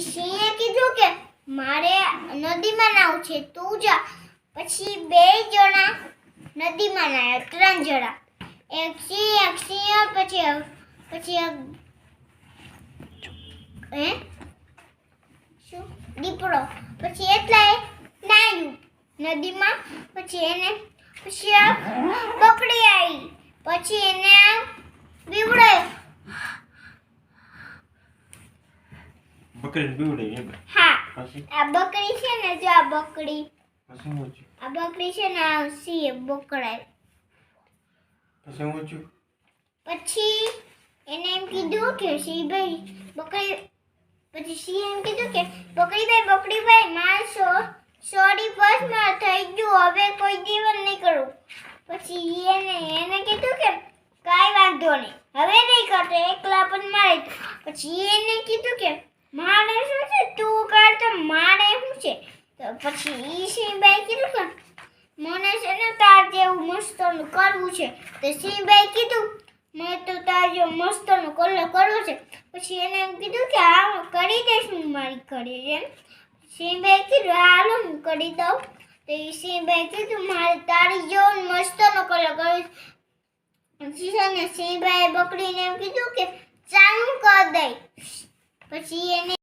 સિંહે કીધું કે મારે નદીમાં નાવું છે, તું જા. પછી બે જણા નદીમાં નાયા, 3 જણા, એક સિંહ પછી દીપડો. પછી એટલાય નાયું નદીમાં. પછી બકરી આવી. પછી એને બીવડાય. બકરી બીવડે એમ? હા. પછી આ બકરી છે ને, જો આ બકરી, પછી શું થયું? આ બકરી છે ને, આ સિંહ બકડાય. પછી શું થયું? પછી એને એમ કીધું કે સિંહભાઈ બકરી, પછી સિંહ એમ કીધું કે બકરીભાઈ મારે સોરી બસમાં થઈ ગયું, હવે કોઈ જીવન નહીં કરું. પછી એને કીધું કે કાંઈ વાંધો નહીં, હવે નહીં કરતો, એકલા પણ મારે. પછી એને કીધું કે મારે શું છે, તું કર તો મારે શું છે. તો પછી સિંહભાઈ કીધું કે મને છે ને તાર જેવું મસ્તનું કરવું છે. તો સિંહભાઈ કીધું મેં તો તાર જેવું મસ્તનું કલર કરવો છે. પછી એને એમ કીધું કે હા હું કરી દઈશ, હું મારી કરી એમ. સિંહભાઈ કીધું હાલો હું કરી દઉં. તો એ સિંહભાઈ કીધું મારે તારી જેવો મસ્તનો કલર કરવો છે. પછી છે ને સિંહભાઈ બકરીને એમ કીધું કે ચાલુ કરી દઈ. પછી એને